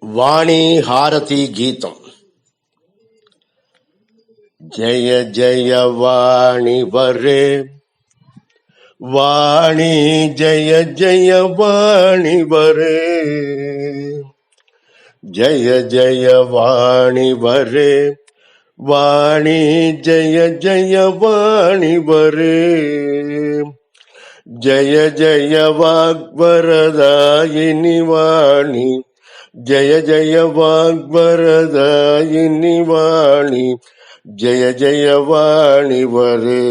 వాణి హారతి గీతం. జయ జయ వాణి వరే వాణి, జయ జయ వాణి వరే, జయ జయ వాణి వరే వాణి, జయ జయ వాణి వరే, జయ జయ వాగ్వరదాయిని వాణి, జయ జయ వాగ్వరదాయిని వాణి, జయ జయ వాణి వరే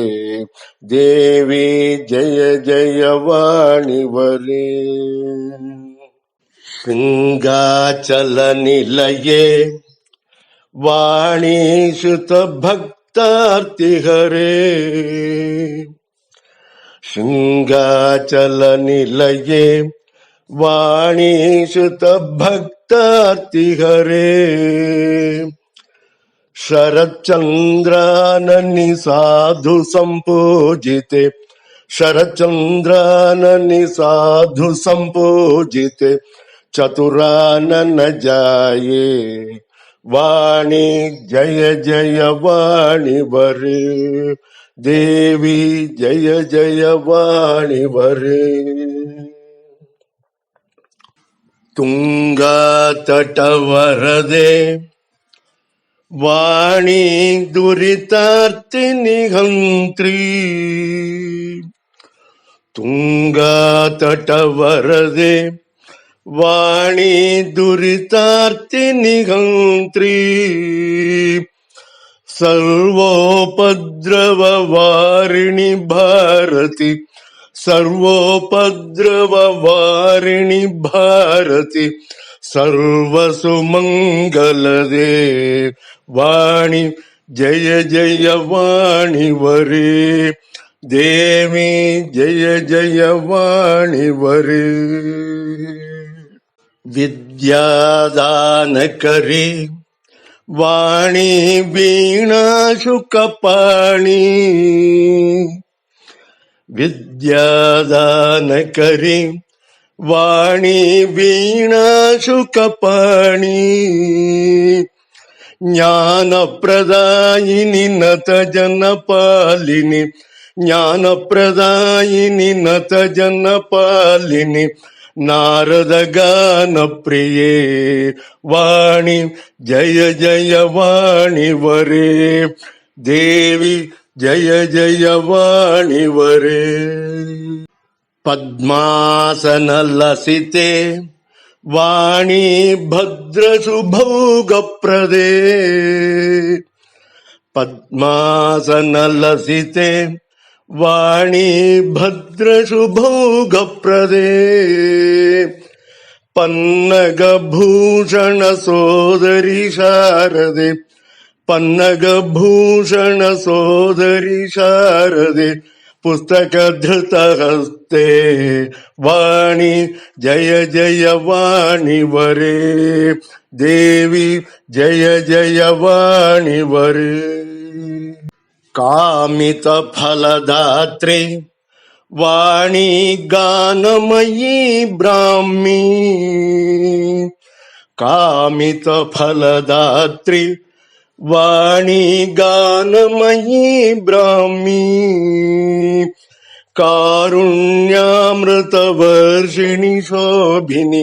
దేవి, జయ జయ వాణి వరే. శృంగాచల నిలయే వాణి సుత భక్తార్తి హరే, శృంగాచల నిలయే వాణి సుత భక్తార్తి హరే, శరచంద్రానని సాధు సంపూజితే, శరచంద్రానని సాధు సంపూజితే, చతురానన జాయే వాణి, జయ జయ వాణి వరే దేవి, జయ జయ వాణి వరే. ತುಂಗಾ ತಟ ವರದೆ ವಾಣಿ ದುರಿತಾರ್ತಿನಿ ಹಂತ್ರಿ, ತುಂಗಾ ತಟ ವರದೆ ವಾಣಿ ದುರಿತಾರ್ತಿನಿ ಹಂತ್ರಿ, ಸರ್ವೋಪದ್ರವ ವಾರಿಣಿ ಭಾರತಿ, ಸರ್ವೋಪದ್ರವ ವಾರಿಣಿ ಭಾರತಿ, ಸರ್ವಸುಮಂಗಲದೆ ವಾಣಿ, ಜಯ ಜಯ ವಾಣಿ ವರೇ ದೇವಿ, ಜಯ ಜಯ ವಾಣಿ ವರೇ. ವಿದ್ಯಾದಾನ ಕರಿ ವಾಣಿ ವೀಣಾ ಶುಕಪಾಣಿ, ವಿದ್ಯಾದಾನ ಕರಿ ವಾಣಿ ವೀಣಾ ಶುಕಪಾಣಿ, ಜ್ಞಾನ ಪ್ರದಾಯಿನಿ ನತ ಜನಪಾಲಿನಿ, ಜ್ಞಾನ ಪ್ರದಾಯಿನಿ ನತ ಜನಪಾಲಿನಿ, ನಾರದ ಗಾನ ಪ್ರಿಯೇ ವಾಣಿ, ಜಯ ಜಯ ವಾಣಿ ವರೇ ದೇವಿ, ಜಯ ಜಯ ವಾಣಿ ವರೇ. ಪದ್ಮಾಸನ ಲಸಿತೆ ವಾಣಿ ಭದ್ರ ಸುಭೋಗಪ್ರದೇ, ಪದ್ಮಾಸನ ಲಸಿತೆ ವಾಣಿ ಭದ್ರ ಸುಭೋಗಪ್ರದೇ, ಪನ್ನಗ ಭೂಷಣ ಸೋದರಿ ಶಾರದೆ, ಪನ್ನಗ ಭೂಷಣ ಸೋದರಿ ಶಾರದೆ, ಪುಸ್ತಕ ಧೃತ ಹಸ್ತೆ ವಾಣಿ, ಜಯ ಜಯ ವಾಣಿ ವರೇ ದೇವಿ, ಜಯ ಜಯ ವಾಣಿ ವರೇ. ಕಾಮಿತ ಫಲದಾತ್ರಿ ವಾಣಿ ಗಾನಮಯೀ ಬ್ರಾಹ್ಮೀ, ಕಾಮಿತ ಫಲದಾತ್ರಿ ವಾಣಿ ಗಾನಮಯೀ ಬ್ರಾಹ್ಮೀ, ಕಾರುಣ್ಯಾಮೃತ ವರ್ಷಿಣಿ ಶೋಭಿನಿ,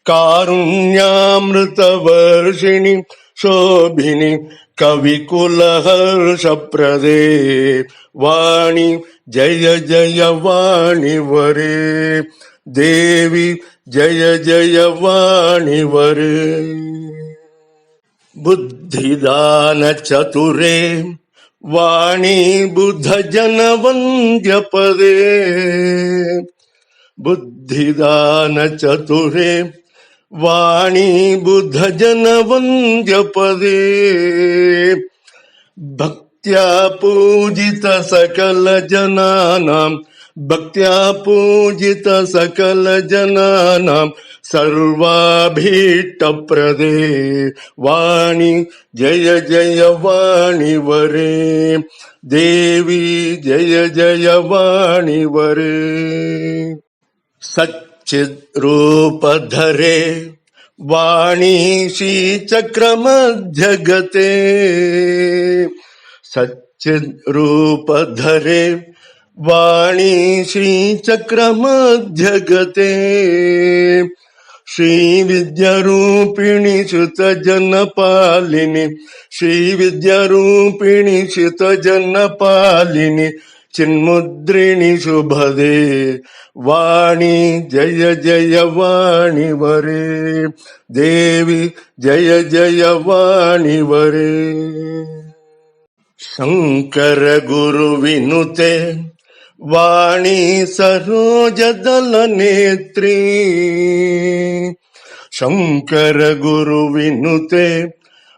ಕಾರುಣ್ಯಾಮೃತ ವರ್ಷಿಣಿ ಶೋಭಿನಿ, ಕವಿಕುಲ ಹರ್ಷಪ್ರದೇ ವಾಣಿ, ಜಯ ಜಯ ವಾಣಿ ವರೇ ದೇವಿ, ಜಯ ಜಯ ವಾಣಿ ವರೇ. ಬುದ್ಧಿದಾನ ಚತುರೇ ವಾಣಿ ಬುದ್ಧ ಜನ ವಂದ್ಯ ಪದೇ, ಬುದ್ಧಿದಾನ ಚತುರೇ ವಾಣಿ ಬುದ್ಧ ಜನ ವಂದ್ಯ ಪದೇ, ಭಕ್ತ್ಯಾ ಪೂಜಿತ ಸಕಲ ಜನಾನಾಂ, ಭಕ್ತ್ಯಾ ಪೂಜಿತ ಸಕಲ ಜನಾನಾಂ, ಸರ್ವಾಭೀಷ್ಟಪ್ರದೇ ವಾಣಿ, ಜಯ ಜಯ ವಾಣಿ ವರೇ ದೇವಿ, ಜಯ ಜಯ ವಾಣಿ ವರೇ. ಸಚ್ಚಿದ್ ರೂಪಧರೆ वाणी श्रीचक्रमध्यगते सच्चिद्रूपधरे वाणी श्रीचक्रमध्यगते श्रीविद्यारूपिणि श्रुतजनपालिनि श्रीविद्यारूपिणि श्रुतजनपालिनि चिन्मुद्रिणि शुभदे वाणी जय जय वाणी वरे देवी जय जय वाणी वरे शंकर गुरु विनुते वाणी सरोजदल नेत्री शंकर गुरु विनुते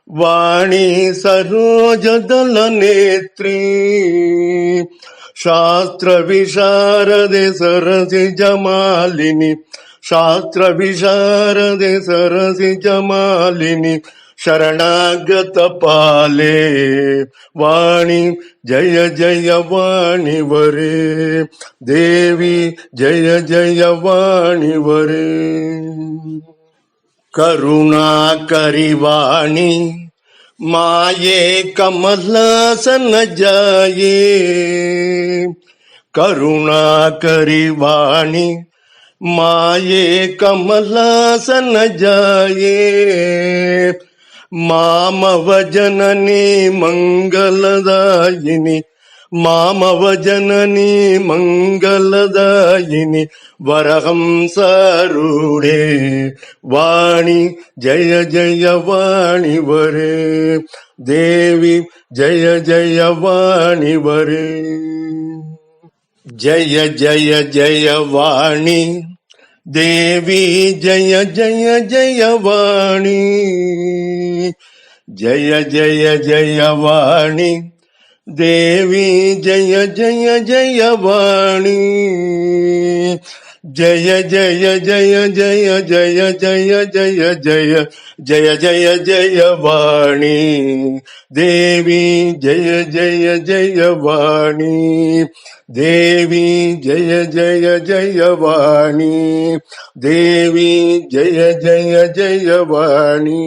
वाणी सरोजदल नेत्री शास्त्र विशारदे सरसि जमालिनी शास्त्र विशारदे सरसि जमालिनी शरणागत पाले वाणी जय जय वाणी वरे देवी जय जय वाणी वरे करुणाकरी वाणी माये कमलासन जाये करुणाकरी वाणी माये कमलासन जाये मामव जननी मंगलदायिनी मामव जननी मंगलदायिनी वरहंसारूढे वाणी जय जय वाणी वरे देवी जय जय वाणी वरे जय जय जय वाणी देवी जय जय जय वाणी जय जय जय वाणी देवी जय जय जय वाणी जय जय जय जय जय जय जय जय जय जय जय वाणी देवी जय जय जय वाणी देवी जय जय जय वाणी देवी जय जय जय वाणी।